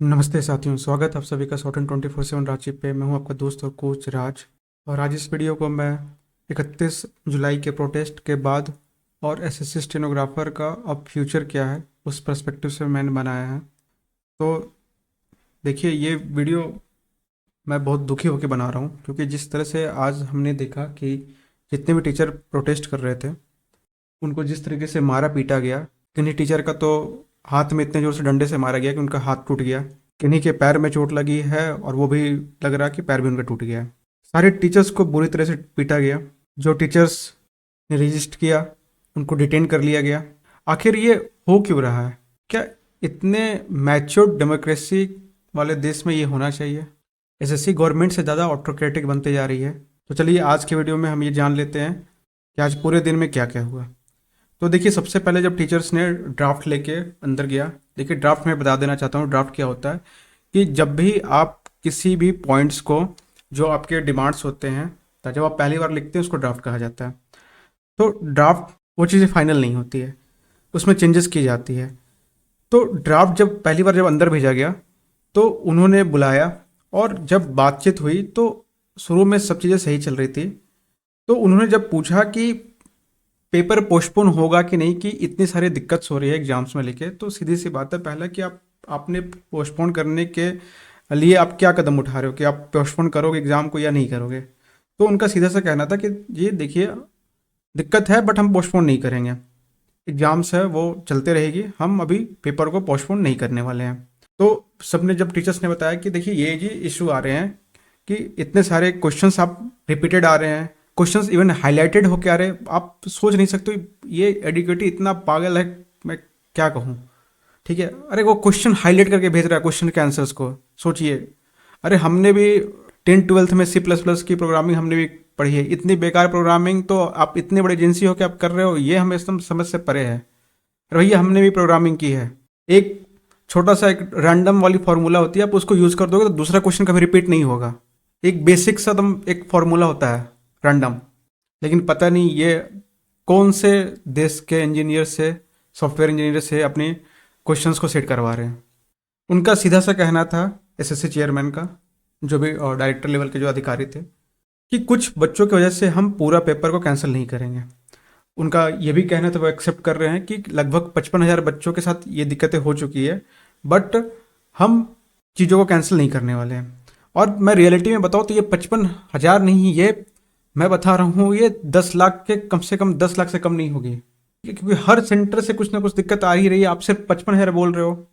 नमस्ते साथियों, स्वागत है आप सभी का शॉर्ट एंड 24/7 रांची पे। मैं हूं आपका दोस्त और कोच राज। और आज इस वीडियो को मैं 31 जुलाई के प्रोटेस्ट के बाद और एसएससी स्टेनोग्राफर का अब फ्यूचर क्या है उस पर्सपेक्टिव से मैंने बनाया है। तो देखिए, ये वीडियो मैं बहुत दुखी होकर बना रहा हूँ, क्योंकि जिस तरह से आज हमने देखा कि जितने भी टीचर प्रोटेस्ट कर रहे थे उनको जिस तरीके से मारा पीटा गया। किन्हीं टीचर का तो हाथ में इतने जोर से डंडे से मारा गया कि उनका हाथ टूट गया। किन्हीं के पैर में चोट लगी है और वो भी लग रहा कि पैर भी उनका टूट गया है। सारे टीचर्स को बुरी तरह से पीटा गया। जो टीचर्स ने रजिस्ट किया उनको डिटेन कर लिया गया। आखिर ये हो क्यों रहा है? क्या इतने मैच्योर्ड डेमोक्रेसी वाले देश में ये होना चाहिए? एसएससी गवर्नमेंट से ज़्यादा ऑटोक्रेटिक बनते जा रही है। तो चलिए आज के वीडियो में हम ये जान लेते हैं कि आज पूरे दिन में क्या क्या हुआ। तो देखिए, सबसे पहले जब टीचर्स ने ड्राफ्ट लेके अंदर गया, देखिए ड्राफ्ट में बता देना चाहता हूँ ड्राफ्ट क्या होता है। कि जब भी आप किसी भी पॉइंट्स को, जो आपके डिमांड्स होते हैं, तो जब आप पहली बार लिखते हैं उसको ड्राफ्ट कहा जाता है। तो ड्राफ्ट वो चीज़ें फाइनल नहीं होती है, उसमें चेंजेस की जाती है। तो ड्राफ्ट जब पहली बार जब अंदर भेजा गया तो उन्होंने बुलाया, और जब बातचीत हुई तो शुरू में सब चीज़ें सही चल रही थी। तो उन्होंने जब पूछा कि पेपर पोस्टपोन होगा कि नहीं, कि इतनी सारी दिक्कत हो रही है एग्जाम्स में लेके, तो सीधी सी बात है, पहला कि आपने पोस्टपोन करने के लिए आप क्या कदम उठा रहे हो, कि आप पोस्टपोन करोगे एग्ज़ाम को या नहीं करोगे। तो उनका सीधा सा कहना था कि ये देखिए, दिक्कत है बट हम पोस्टपोन नहीं करेंगे, एग्ज़ाम्स है वो चलते रहेगी, हम अभी पेपर को पोस्टपोन नहीं करने वाले हैं। तो सबने, जब टीचर्स ने बताया कि देखिए ये जी इशू आ रहे हैं कि इतने सारे क्वेश्चंस आप रिपीटेड आ रहे हैं, क्वेश्चंस इवन हाईलाइटेड होके आ रहे हैं, आप सोच नहीं सकते ये एडुकेटी इतना पागल है, मैं क्या कहूँ। ठीक है, अरे वो क्वेश्चन हाईलाइट करके भेज रहा है क्वेश्चन के आंसर्स को, सोचिए। अरे हमने भी 10th-12th में C++ की प्रोग्रामिंग हमने भी पढ़ी है, इतनी बेकार प्रोग्रामिंग तो आप इतनी बड़ी एजेंसी हो के आप कर रहे हो, ये हमें एकदम समझ से परे है। अरे भैया, हमने भी प्रोग्रामिंग की है। एक छोटा सा एक रैंडम वाली फार्मूला होती है, आप उसको यूज़ कर दोगे तो दूसरा क्वेश्चन कभी रिपीट नहीं होगा। एक बेसिक सा एकदम एक फार्मूला होता है रैंडम। लेकिन पता नहीं ये कौन से देश के इंजीनियर से, सॉफ्टवेयर इंजीनियर से अपने क्वेश्चंस को सेट करवा रहे हैं। उनका सीधा सा कहना था एसएससी चेयरमैन का, जो भी डायरेक्टर लेवल के जो अधिकारी थे, कि कुछ बच्चों की वजह से हम पूरा पेपर को कैंसिल नहीं करेंगे। उनका ये भी कहना था, वो एक्सेप्ट कर रहे हैं कि लगभग 55,000 बच्चों के साथ ये दिक्कतें हो चुकी है, बट हम चीज़ों को कैंसिल नहीं करने वाले हैं। और मैं रियलिटी में बताऊँ तो ये 55,000 नहीं, ये मैं बता रहा हूँ, ये 10 लाख के कम से कम 10 लाख से कम नहीं होगी, क्योंकि हर सेंटर से कुछ ना कुछ दिक्कत आ ही रही है। आप सिर्फ 55,000 बोल रहे हो।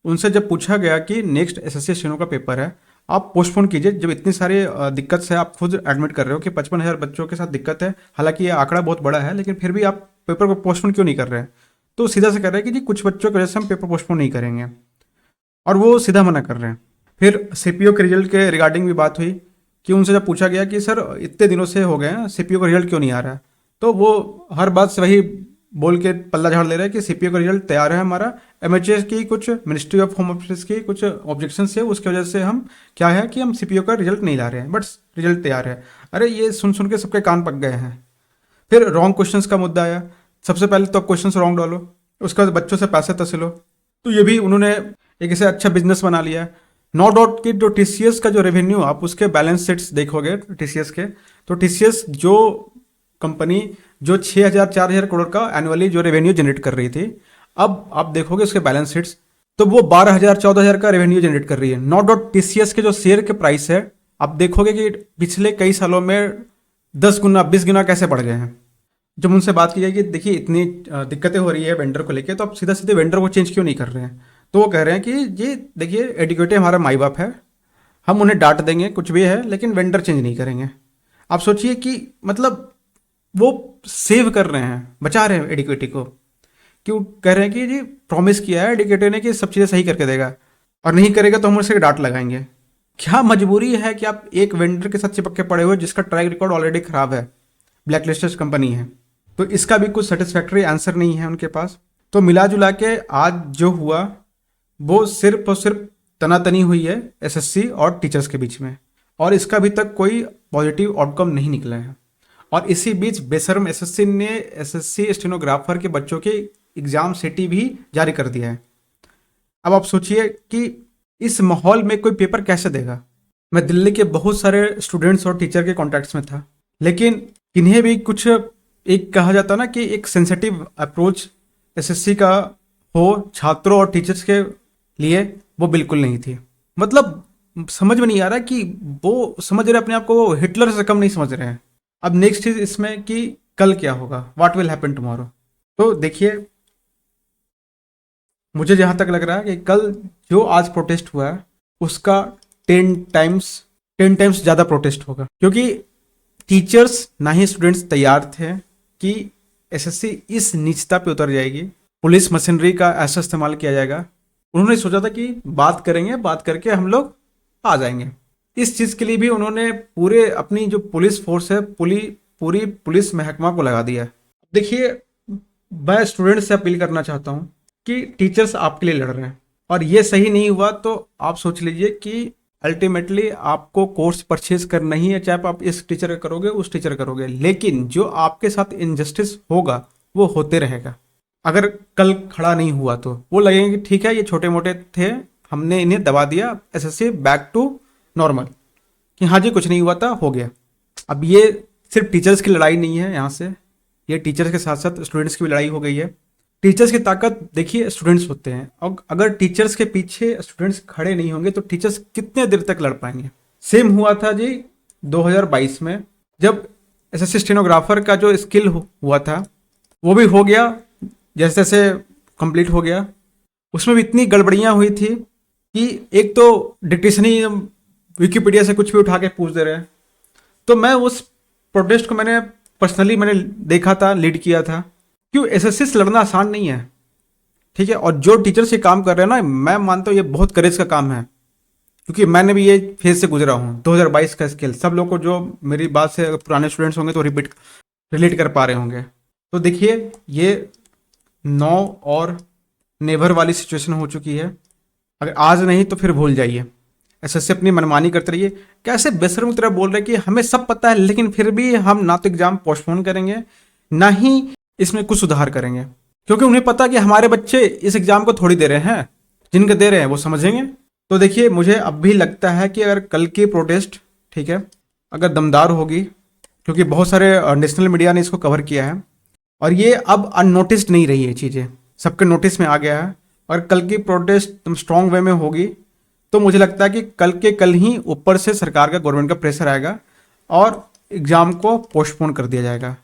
उनसे जब पूछा गया कि नेक्स्ट एसएससी स्टेनो का पेपर है, आप पोस्टपोन कीजिए, जब इतनी सारी दिक्कत से आप खुद एडमिट कर रहे हो कि 55,000 बच्चों के साथ दिक्कत है, हालांकि ये आंकड़ा बहुत बड़ा है, लेकिन फिर भी आप पेपर को पोस्टपोन क्यों नहीं कर रहे हैं? तो सीधा से कह रहे हैं कि जी कुछ बच्चों की वजह से हम पेपर पोस्टपोन नहीं करेंगे, और वो सीधा मना कर रहे हैं। फिर सीपीओ के रिजल्ट के रिगार्डिंग भी बात हुई, कि उनसे जब पूछा गया कि सर इतने दिनों से हो गए हैं, सीपीओ का रिजल्ट क्यों नहीं आ रहा है, तो वो हर बात से वही बोल के पल्ला झाड़ ले रहे हैं कि सीपीओ का रिजल्ट तैयार है हमारा, एमएचएस की कुछ, मिनिस्ट्री ऑफ होम अफेयर्स की कुछ ऑब्जेक्शन है, उसकी वजह से हम क्या है कि हम सीपीओ का रिजल्ट नहीं ला रहे हैं, बट रिजल्ट तैयार है। अरे ये सुन सुन के सबके कान पक गए हैं। फिर रॉन्ग क्वेश्चंस का मुद्दा आया। सबसे पहले तो आप क्वेश्चंस रॉन्ग डालो, उसके बाद बच्चों से पैसे तसिलो, तो ये भी उन्होंने एक ऐसे अच्छा बिजनेस बना लिया है। नो डाउट कि जो टीसीएस का जो रेवेन्यू, आप उसके बैलेंस शीट्स देखोगे टीसीएस के, तो टीसीएस जो कंपनी जो 6,000 4,000 करोड़ का एनुअली जो रेवेन्यू जनरेट कर रही थी, अब आप देखोगे उसके बैलेंस शीट्स, तो वो 12,000 14,000 का रेवेन्यू जनरेट कर रही है। नो डाउट टीसीएस के जो शेयर के प्राइस है, आप देखोगे कि पिछले कई सालों में 10 गुना 20 गुना कैसे बढ़ गए हैं। जब उनसे बात की जाएगी, देखिए इतनी दिक्कतें हो रही है वेंडर को लेके, तो आप सीधा सीधे वेंडर को चेंज क्यों नहीं कर रहे हैं? तो वो कह रहे हैं कि ये देखिए, एडुकेटिव हमारा माई बाप है, हम उन्हें डांट देंगे कुछ भी है, लेकिन वेंडर चेंज नहीं करेंगे। आप सोचिए कि मतलब वो सेव कर रहे हैं, बचा रहे हैं एडुकेटी को। क्यों कह रहे हैं कि जी प्रॉमिस किया है एडुकेटर ने कि सब चीज़ें सही करके देगा, और नहीं करेगा तो हम उससे डांट लगाएंगे। क्या मजबूरी है कि आप एक वेंडर के साथ चिपक के पड़े हुए जिसका ट्रैक रिकॉर्ड ऑलरेडी खराब है, ब्लैक लिस्टेड कंपनी है? तो इसका भी कुछ सेटिस्फैक्ट्री आंसर नहीं है उनके पास। तो मिला जुला के आज जो हुआ वो सिर्फ और सिर्फ तनातनी हुई है एसएससी और टीचर्स के बीच में, और इसका अभी तक कोई पॉजिटिव आउटकम नहीं निकला है। और इसी बीच बेशर्म एसएससी ने एसएससी स्टेनोग्राफर के बच्चों के एग्जाम सिटी भी जारी कर दिया है। अब आप सोचिए कि इस माहौल में कोई पेपर कैसे देगा? मैं दिल्ली के बहुत सारे स्टूडेंट्स और टीचर के कॉन्टैक्ट्स में था, लेकिन इन्हें भी कुछ एक कहा जाता ना कि एक सेंसिटिव अप्रोच एसएससी का हो छात्रों और टीचर्स के लिए, वो बिल्कुल नहीं थी। मतलब समझ में नहीं आ रहा कि वो समझ रहे अपने आप को वो हिटलर से कम नहीं समझ रहे हैं। अब नेक्स्ट चीज इसमें कि कल क्या होगा, व्हाट विल हैपन टुमारो। तो देखिए, मुझे जहां तक लग रहा है कि कल जो आज प्रोटेस्ट हुआ है उसका 10 टाइम्स 10 टाइम्स ज़्यादा प्रोटेस्ट होगा, क्योंकि टीचर्स ना ही स्टूडेंट्स तैयार थे कि एसएससी इस नीचता पे उतर जाएगी, पुलिस मशीनरी का ऐसा इस्तेमाल किया जाएगा। उन्होंने सोचा था कि बात करेंगे, बात करके हम लोग आ जाएंगे। इस चीज़ के लिए भी उन्होंने पूरे अपनी जो पुलिस फोर्स है पूरी पुलिस महकमा को लगा दिया है। देखिए, मैं स्टूडेंट से अपील करना चाहता हूँ कि टीचर्स आपके लिए लड़ रहे हैं और ये सही नहीं हुआ तो आप सोच लीजिए कि अल्टीमेटली आपको कोर्स परचेज करना ही है, चाहे आप इस टीचर का करोगे उस टीचर का करोगे, लेकिन जो आपके साथ इनजस्टिस होगा वो होते रहेगा। अगर कल खड़ा नहीं हुआ तो वो लगेगा कि ठीक है ये छोटे मोटे थे, हमने इन्हें दबा दिया, एसएससी बैक टू नॉर्मल, कि हाँ जी कुछ नहीं हुआ था, हो गया। अब ये सिर्फ टीचर्स की लड़ाई नहीं है, यहाँ से ये टीचर्स के साथ साथ स्टूडेंट्स की भी लड़ाई हो गई है। टीचर्स की ताकत देखिए स्टूडेंट्स होते हैं, और अगर टीचर्स के पीछे स्टूडेंट्स खड़े नहीं होंगे तो टीचर्स कितने देर तक लड़ पाएंगे। सेम हुआ था जी 2022 में, जब एसएससी स्टेनोग्राफर का जो स्किल हुआ था वो भी हो गया, जैसे जैसे कंप्लीट हो गया। उसमें भी इतनी गड़बड़ियां हुई थी कि एक तो डिक्टेशन ही विकिपीडिया से कुछ भी उठा के पूछ दे रहे हैं। तो मैं उस प्रोटेस्ट को मैंने देखा था, लीड किया था। क्यों, एसएससी से लड़ना आसान नहीं है, ठीक है। और जो टीचर्स ये काम कर रहे हैं ना, मैं मानता हूँ ये बहुत करेज का काम है, क्योंकि मैंने भी ये फेज से गुजरा हूँ। 2022 का स्किल सब लोग को, जो मेरी बात से पुराने स्टूडेंट्स होंगे तो रिलेट कर पा रहे होंगे। तो देखिए, ये 9 और नेवर वाली सिचुएशन हो चुकी है। अगर आज नहीं तो फिर भूल जाइए। एसएससी अपनी मनमानी करते रहिए। कैसे बेशर्म की तरह बोल रहे हैं कि हमें सब पता है, लेकिन फिर भी हम ना तो एग्जाम पोस्टपोन करेंगे, ना ही इसमें कुछ सुधार करेंगे, क्योंकि उन्हें पता कि हमारे बच्चे इस एग्जाम को थोड़ी दे रहे हैं, जिनके दे रहे हैं वो समझेंगे। तो देखिए, मुझे अब भी लगता है कि अगर कल की प्रोटेस्ट, ठीक है, अगर दमदार होगी, क्योंकि बहुत सारे नेशनल मीडिया ने इसको कवर किया है और ये अब अननोटिस्ड नहीं रही है, चीज़ें सबके नोटिस में आ गया है। और कल की प्रोटेस्ट तुम स्ट्रॉन्ग वे में होगी तो मुझे लगता है कि कल के कल ही ऊपर से सरकार का, गवर्नमेंट का प्रेशर आएगा और एग्जाम को पोस्टपोन कर दिया जाएगा।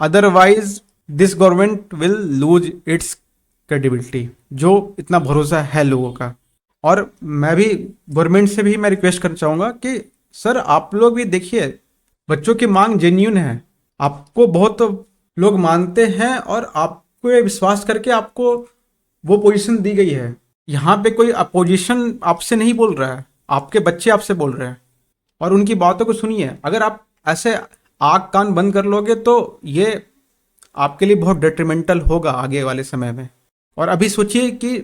Otherwise this government will lose its credibility, जो इतना भरोसा है लोगों का। और मैं भी गवर्नमेंट से भी मैं रिक्वेस्ट करना चाहूँगा कि सर आप लोग भी देखिए, बच्चों की मांग जेन्यून है, आपको बहुत लोग मानते हैं और आपको ये विश्वास करके आपको वो पोजीशन दी गई है। यहाँ पे कोई अपोजिशन आपसे नहीं बोल रहा है, आपके बच्चे आपसे बोल रहे हैं और उनकी बातों को सुनिए। अगर आप ऐसे आँख कान बंद कर लोगे तो ये आपके लिए बहुत डेट्रीमेंटल होगा आगे वाले समय में। और अभी सोचिए कि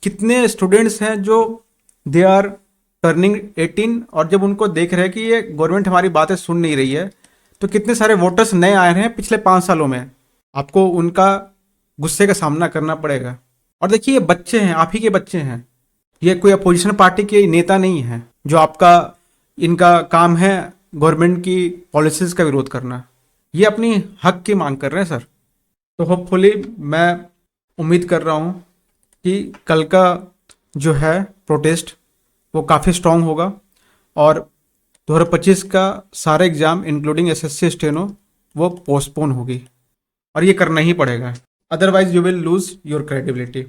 कितने स्टूडेंट्स हैं जो दे आर टर्निंग 18 और जब उनको देख रहे हैं कि ये गवर्नमेंट हमारी बातें सुन नहीं रही है, तो कितने सारे वोटर्स नए आए हैं पिछले 5 सालों में, आपको उनका गुस्से का सामना करना पड़ेगा। और देखिए, ये बच्चे हैं, आप ही के बच्चे हैं, ये कोई अपोजिशन पार्टी के नेता नहीं है जो आपका, इनका काम है गवर्नमेंट की पॉलिसीज़ का विरोध करना। ये अपनी हक की मांग कर रहे हैं सर। तो होपफुली मैं उम्मीद कर रहा हूँ कि कल का जो है प्रोटेस्ट वो काफ़ी स्ट्रॉन्ग होगा और 2025 का सारे एग्ज़ाम इंक्लूडिंग एसएससी स्टेनो वो पोस्टपोन होगी और ये करना ही पड़ेगा, otherwise you will lose your credibility.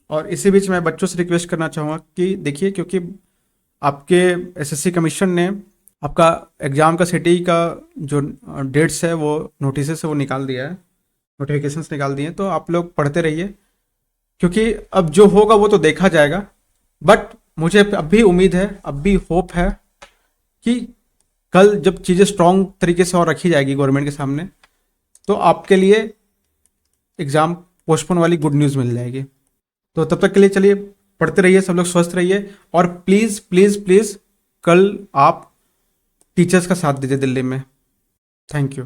और इसी बीच मैं बच्चों से रिक्वेस्ट करना चाहूँगा कि देखिए, क्योंकि आपके एसएससी कमीशन ने आपका एग्ज़ाम का सिटी का जो डेट्स है वो नोटिस से वो निकाल दिया है, नोटिफिकेशंस निकाल दिए हैं, तो आप लोग पढ़ते रहिए, क्योंकि अब जो होगा वो तो देखा जाएगा। बट मुझे अब भी उम्मीद है, अब भी होप है कि कल जब चीज़ें स्ट्रॉन्ग तरीके से और रखी जाएगी गवर्नमेंट के सामने, तो आपके लिए एग्ज़ाम पोस्टपोन वाली गुड न्यूज़ मिल जाएगी। तो तब तक के लिए चलिए पढ़ते रहिए, सब लोग स्वस्थ रहिए और प्लीज़ प्लीज़ प्लीज़ कल आप टीचर्स का साथ दीजिए दिल्ली में। Thank you.